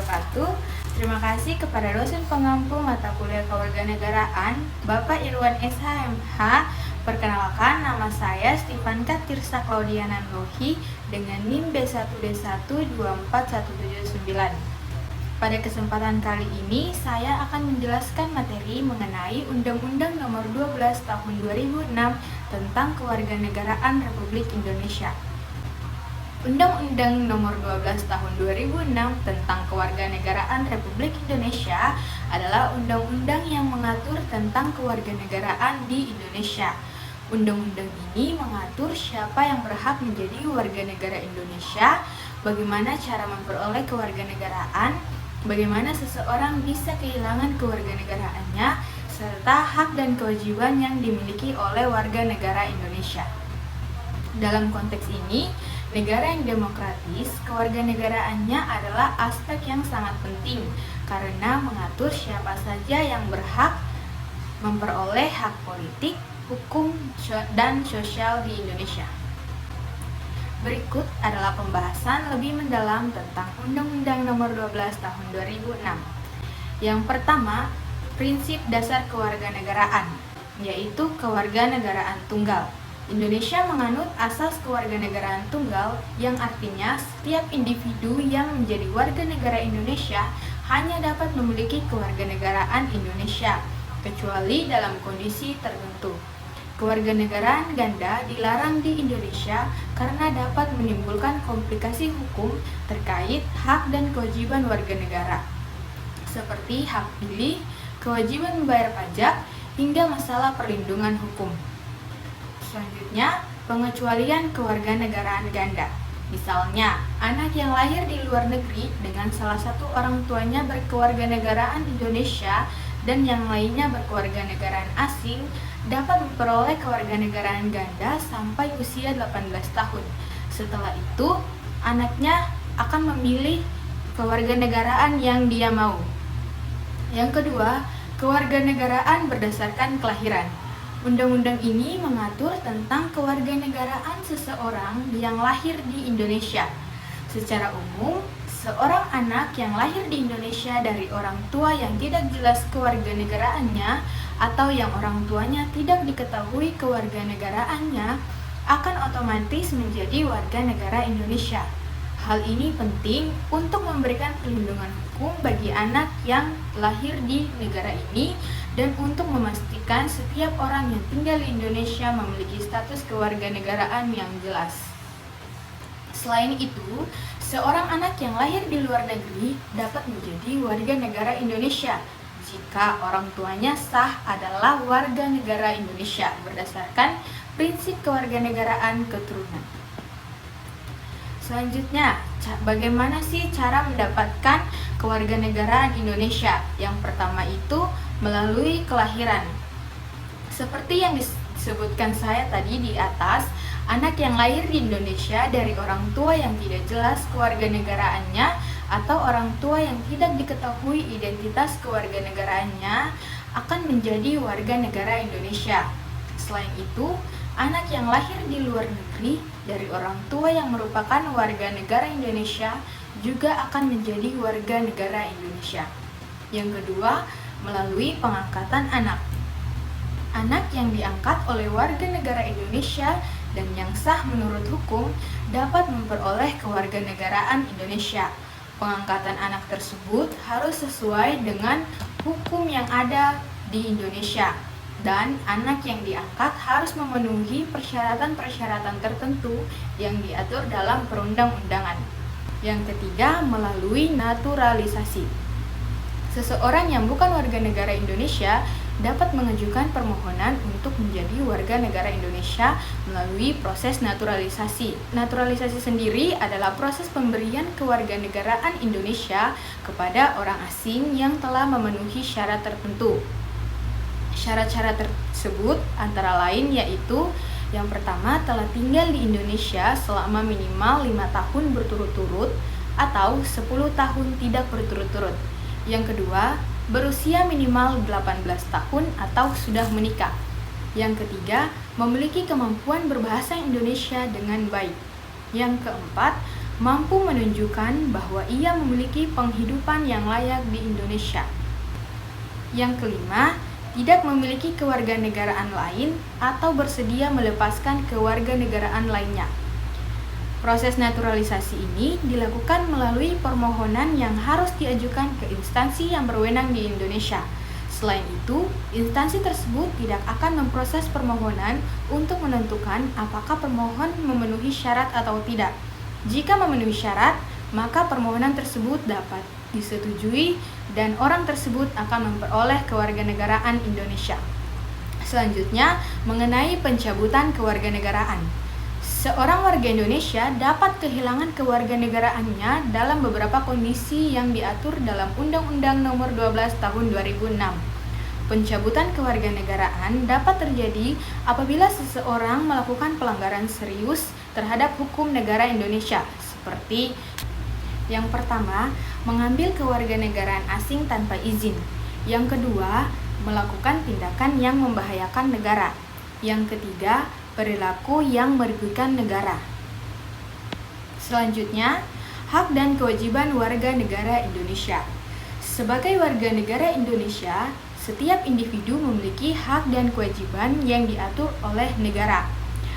wabarakatuh. Terima kasih kepada dosen pengampu mata kuliah kewarganegaraan, Bapak Irwan SHMH. Perkenalkan, nama saya Stifanka Tirsa Claudiana Nuhi dengan NIM B1D1241179. Pada kesempatan kali ini, saya akan menjelaskan materi mengenai Undang-Undang Nomor 12 Tahun 2006 tentang Kewarganegaraan Republik Indonesia. Undang-Undang Nomor 12 Tahun 2006 tentang Kewarganegaraan Republik Indonesia adalah undang-undang yang mengatur tentang kewarganegaraan di Indonesia. Undang-undang ini mengatur siapa yang berhak menjadi warga negara Indonesia, bagaimana cara memperoleh kewarganegaraan, bagaimana seseorang bisa kehilangan kewarganegaraannya, serta hak dan kewajiban yang dimiliki oleh warga negara Indonesia. Dalam konteks ini, negara yang demokratis, kewarganegaraannya adalah aspek yang sangat penting karena mengatur siapa saja yang berhak memperoleh hak politik, hukum, dan sosial di Indonesia. Berikut adalah pembahasan lebih mendalam tentang Undang-Undang Nomor 12 Tahun 2006. Yang pertama, prinsip dasar kewarganegaraan, yaitu kewarganegaraan tunggal. Indonesia menganut asas kewarganegaraan tunggal yang artinya setiap individu yang menjadi warga negara Indonesia hanya dapat memiliki kewarganegaraan Indonesia, kecuali dalam kondisi tertentu. Kewarganegaraan ganda dilarang di Indonesia karena dapat menimbulkan komplikasi hukum terkait hak dan kewajiban warga negara, seperti hak pilih, kewajiban membayar pajak, hingga masalah perlindungan hukum. Selanjutnya, pengecualian kewarganegaraan ganda. Misalnya, anak yang lahir di luar negeri dengan salah satu orang tuanya berkewarganegaraan Indonesia dan yang lainnya berkewarganegaraan asing dapat memperoleh kewarganegaraan ganda sampai usia 18 tahun. Setelah itu, anaknya akan memilih kewarganegaraan yang dia mau. Yang kedua, kewarganegaraan berdasarkan kelahiran. Undang-undang ini mengatur tentang kewarganegaraan seseorang yang lahir di Indonesia. Secara umum, seorang anak yang lahir di Indonesia dari orang tua yang tidak jelas kewarganegaraannya atau yang orang tuanya tidak diketahui kewarganegaraannya akan otomatis menjadi warga negara Indonesia. Hal ini penting untuk memberikan perlindungan hukum bagi anak yang lahir di negara ini dan untuk memastikan setiap orang yang tinggal di Indonesia memiliki status kewarganegaraan yang jelas. Selain itu, seorang anak yang lahir di luar negeri dapat menjadi warga negara Indonesia jika orang tuanya sah adalah warga negara Indonesia berdasarkan prinsip kewarganegaraan keturunan. Selanjutnya, bagaimana sih cara mendapatkan kewarganegaraan Indonesia? Yang pertama itu melalui kelahiran. Seperti yang disebutkan saya tadi di atas, anak yang lahir di Indonesia dari orang tua yang tidak jelas kewarganegaraannya atau orang tua yang tidak diketahui identitas kewarganegaraannya akan menjadi warga negara Indonesia. Selain itu, anak yang lahir di luar negeri dari orang tua yang merupakan warga negara Indonesia juga akan menjadi warga negara Indonesia. Yang kedua, melalui pengangkatan anak. Anak yang diangkat oleh warga negara Indonesia dan yang sah menurut hukum dapat memperoleh kewarganegaraan Indonesia. Pengangkatan anak tersebut harus sesuai dengan hukum yang ada di Indonesia. Dan anak yang diangkat harus memenuhi persyaratan-persyaratan tertentu yang diatur dalam perundang-undangan. Yang ketiga, melalui naturalisasi. Seseorang yang bukan warga negara Indonesia dapat mengajukan permohonan untuk menjadi warga negara Indonesia melalui proses naturalisasi. Naturalisasi sendiri adalah proses pemberian kewarganegaraan Indonesia kepada orang asing yang telah memenuhi syarat tertentu. Syarat-syarat tersebut antara lain yaitu yang pertama, telah tinggal di Indonesia selama minimal 5 tahun berturut-turut atau 10 tahun tidak berturut-turut. Yang kedua, berusia minimal 18 tahun atau sudah menikah. Yang ketiga, memiliki kemampuan berbahasa Indonesia dengan baik. Yang keempat, mampu menunjukkan bahwa ia memiliki penghidupan yang layak di Indonesia. Yang kelima, tidak memiliki kewarganegaraan lain atau bersedia melepaskan kewarganegaraan lainnya. Proses naturalisasi ini dilakukan melalui permohonan yang harus diajukan ke instansi yang berwenang di Indonesia. Selain itu, instansi tersebut tidak akan memproses permohonan untuk menentukan apakah permohon memenuhi syarat atau tidak. Jika memenuhi syarat, maka permohonan tersebut dapat disetujui dan orang tersebut akan memperoleh kewarganegaraan Indonesia. Selanjutnya, mengenai pencabutan kewarganegaraan. Seorang warga Indonesia dapat kehilangan kewarganegaraannya dalam beberapa kondisi yang diatur dalam Undang-Undang Nomor 12 Tahun 2006. Pencabutan kewarganegaraan dapat terjadi apabila seseorang melakukan pelanggaran serius terhadap hukum negara Indonesia, seperti yang pertama, mengambil kewarganegaraan asing tanpa izin. Yang kedua, melakukan tindakan yang membahayakan negara. Yang ketiga, perilaku yang merugikan negara. Selanjutnya, hak dan kewajiban warga negara Indonesia. Sebagai warga negara Indonesia, setiap individu memiliki hak dan kewajiban yang diatur oleh negara.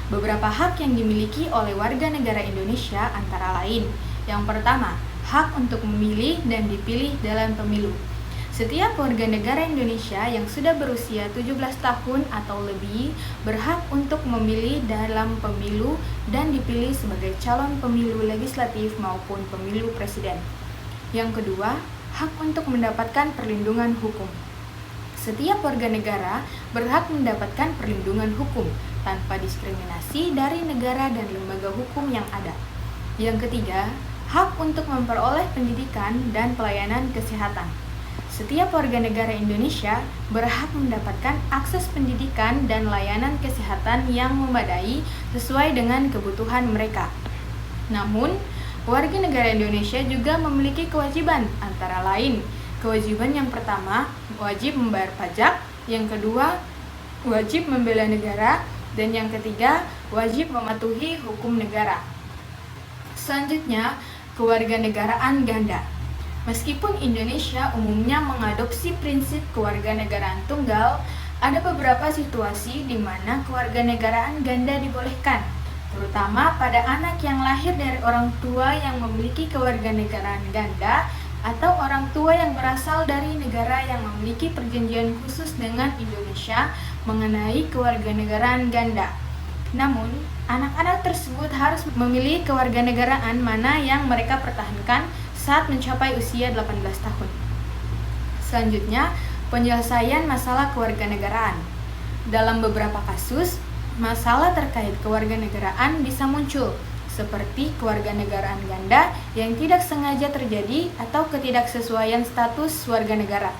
Beberapa hak yang dimiliki oleh warga negara Indonesia antara lain. Yang pertama, hak untuk memilih dan dipilih dalam pemilu. Setiap warga negara Indonesia yang sudah berusia 17 tahun atau lebih berhak untuk memilih dalam pemilu dan dipilih sebagai calon pemilu legislatif maupun pemilu presiden. Yang kedua, hak untuk mendapatkan perlindungan hukum. Setiap warga negara berhak mendapatkan perlindungan hukum tanpa diskriminasi dari negara dan lembaga hukum yang ada. Yang ketiga, hak untuk memperoleh pendidikan dan pelayanan kesehatan. Setiap warga negara Indonesia berhak mendapatkan akses pendidikan dan layanan kesehatan yang memadai sesuai dengan kebutuhan mereka. Namun, warga negara Indonesia juga memiliki kewajiban, antara lain, kewajiban yang pertama, wajib membayar pajak, yang kedua, wajib membela negara, dan yang ketiga, wajib mematuhi hukum negara. Selanjutnya, kewarganegaraan ganda. Meskipun Indonesia umumnya mengadopsi prinsip kewarganegaraan tunggal, ada beberapa situasi di mana kewarganegaraan ganda dibolehkan, terutama pada anak yang lahir dari orang tua yang memiliki kewarganegaraan ganda atau orang tua yang berasal dari negara yang memiliki perjanjian khusus dengan Indonesia mengenai kewarganegaraan ganda. Namun, anak-anak tersebut harus memilih kewarganegaraan mana yang mereka pertahankan saat mencapai usia 18 tahun. Selanjutnya, penyelesaian masalah kewarganegaraan. Dalam beberapa kasus, masalah terkait kewarganegaraan bisa muncul, seperti kewarganegaraan ganda yang tidak sengaja terjadi atau ketidaksesuaian status warga negara.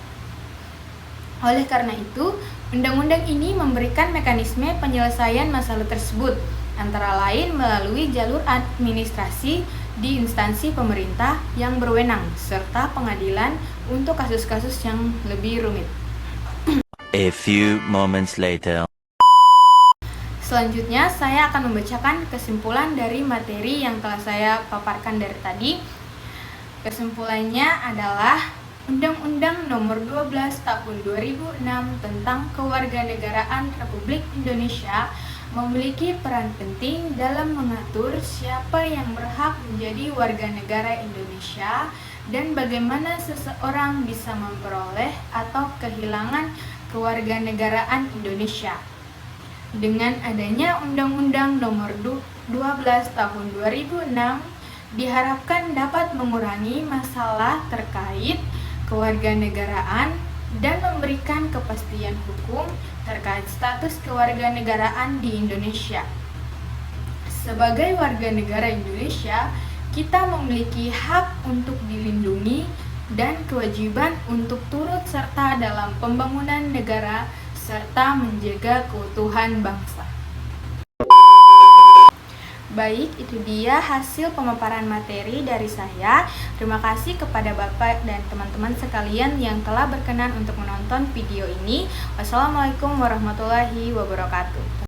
Oleh karena itu, undang-undang ini memberikan mekanisme penyelesaian masalah tersebut, antara lain melalui jalur administrasi di instansi pemerintah yang berwenang, serta pengadilan untuk kasus-kasus yang lebih rumit. A few moments later. Selanjutnya, saya akan membacakan kesimpulan dari materi yang telah saya paparkan dari tadi. Kesimpulannya adalah Undang-Undang Nomor 12 Tahun 2006 tentang Kewarganegaraan Republik Indonesia memiliki peran penting dalam mengatur siapa yang berhak menjadi warga negara Indonesia dan bagaimana seseorang bisa memperoleh atau kehilangan kewarganegaraan Indonesia. Dengan adanya Undang-Undang Nomor 12 Tahun 2006, diharapkan dapat mengurangi masalah terkait kewarganegaraan dan memberikan kepastian hukum terkait status kewarganegaraan di Indonesia. Sebagai warga negara Indonesia, kita memiliki hak untuk dilindungi dan kewajiban untuk turut serta dalam pembangunan negara serta menjaga keutuhan bangsa. Baik, itu dia hasil pemaparan materi dari saya. Terima kasih kepada Bapak dan teman-teman sekalian yang telah berkenan untuk menonton video ini. Wassalamualaikum warahmatullahi wabarakatuh.